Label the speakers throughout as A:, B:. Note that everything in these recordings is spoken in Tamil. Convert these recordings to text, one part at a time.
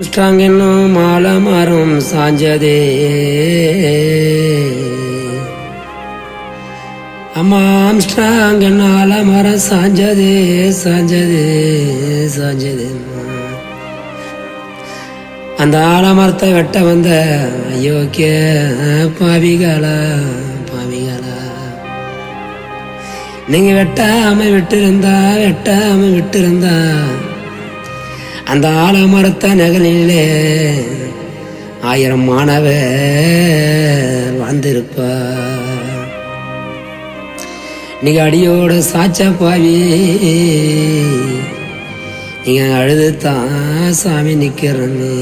A: ஸ்ட்ராங்கென்னும் மாலை மரம் சாஞ்சதே அம்மா ஆம்ஸ்ட்ராங் ஆலமரம் சாஞ்சதே சாஞ்சதே சாஞ்சதே. அந்த ஆலமரத்தை வெட்ட வந்த அயோக்கிய பாவிகளா பாவிகளா, நீங்க வெட்டாம விட்டிருந்தா அந்த ஆலமரத்த நகலிலே 1000 மாணவர் வாழ்ந்திருப்பா. நீங்க அடியோட சாச்சா பாவி, நீங்க அழுதுதான் சாமி நிக்கிறன்னு.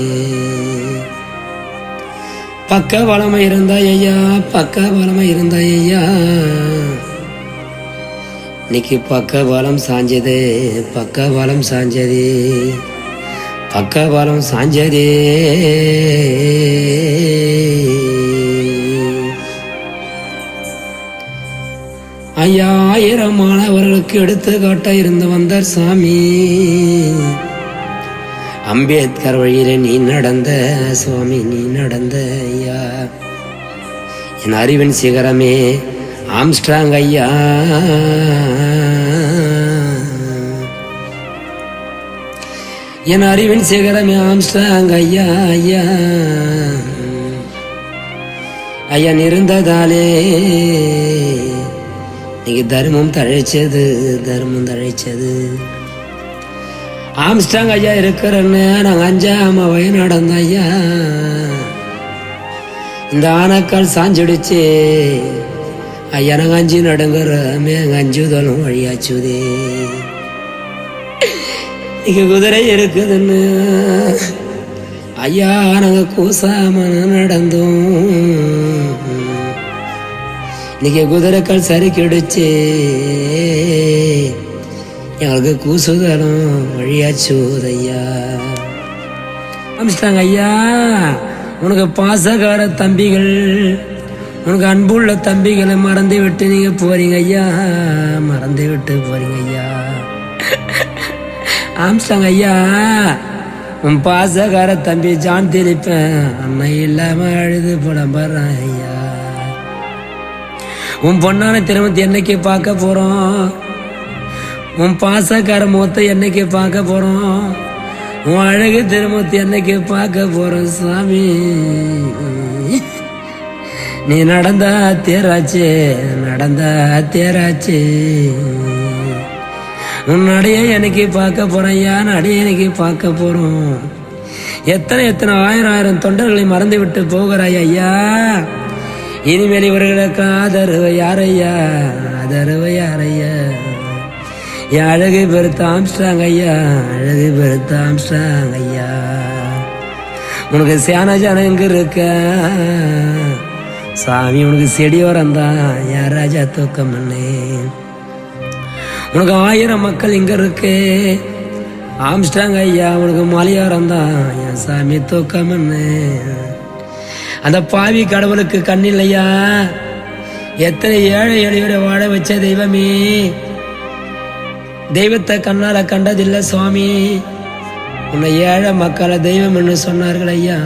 A: பக்க பலமா இருந்தா ஐயா, பக்க பலமா இருந்தா ஐயா, இன்னைக்கு பக்க பலம் சாஞ்சதே, பக்க பலம் சாஞ்சதே, பக்க பலம் சாஞ்சதே. ஐயா 1000 மாணவர்களுக்கு எடுத்துக்காட்ட இருந்து வந்தார் சாமி. அம்பேத்கர் வழியில நீ நடந்த சுவாமி, நீ நடந்த ஐயா. என் அறிவின் சிகரமே ஆம்ஸ்ட்ராங் ஐயா, என் அறிவின் சிகரமே ஆம்ஸ்ட்ராங் ஐயா ஐயா. ஐயா இருந்ததாலே நீங்க தர்மம் தழைச்சது, தர்மம் தழைச்சது. ஆம்ஸ்ட்ராங் ஐயா இருக்கிறன்னு நாங்க 5ஆம் வயது நடந்த ஐயா. இந்த ஆனக்கால் சாஞ்சிடுச்சு ஐயா, நாங்க 5 நடுங்குறமே, 5 தோலும் வழியாச்சுதே. நீங்க குதிரை இருக்குதுன்னு ஐயா நாங்க கூசாம நடந்தோம். இன்னைக்கு குதிரைக்கால் சரி கிடுச்சு எங்களுக்கு கூசுதலும் வழியாச்சுதையா. ஆம்ஸ்ட்ராங் ஐயா, உனக்கு பாசகார தம்பிகள், உனக்கு அன்புள்ள தம்பிகளை மறந்து விட்டு நீங்க போறீங்க ஐயா, மறந்து விட்டு போறீங்க ஐயா. ஆம்ஸ்ட்ராங் ஐயா, உன் பாசகார தம்பி ஜான் திரிப்பேன் அன்னை இல்லாம அழுது புலம்புறான் ஐயா. உன் பொண்ணான திருமணத்தை என்னைக்கு பார்க்க போறோம், உன் பாசக்கார முகத்தை என்னைக்கு பார்க்க போறோம், உன் அழகு திருமணத்தை என்னைக்கு பார்க்க போறோம் சாமி. நீ நடந்தா தேராச்சு, நடந்தா தேராச்சு. உன் நடைய எனக்கு பார்க்க போறோம் ஐயா, நடைய எனக்கு பார்க்க போறோம். எத்தனை 1000 தொண்டர்களை மறந்து விட்டு போகிறாய் ஐயா. இனிமேல் இவர்களுக்கு ஆதரவு யாரையா, ஆதரவு யாரையா. என் அழகு பெருத்த ஆம்ஸ்ட்ராங் ஐயா, அழகு பெருத்த ஆம்ஸ்ட்ராங் ஐயா. உனக்கு சேன ஜனம் எங்க இருக்க சாமி, உனக்கு செடியோரம் தான் என் ராஜா தூக்கம் பண்ணே. உனக்கு 1000 மக்கள் இங்க இருக்கு ஆம்ஸ்ட்ராங் ஐயா, உனக்கு மலையோரம் தான் என் சாமி தூக்கம் பண்ணு. அந்த பாவி கடவுளுக்கு கண்ணில்லையா, எத்தனை ஏழை எளியோரை வாழ வச்ச தெய்வமே, தெய்வத்தை கண்ணால கண்டதில்லை சுவாமி. உன்னை ஏழை மக்களை தெய்வம் என்று சொன்னார்கள் ஐயா.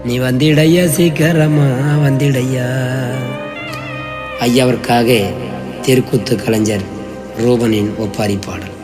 A: நீ வந்திடையா, சீக்கிரமா வந்திடையா. ஐயாவிற்காக தெருக்கூத்து கலைஞர் ரூபனின் ஒப்பாரி பாடல்.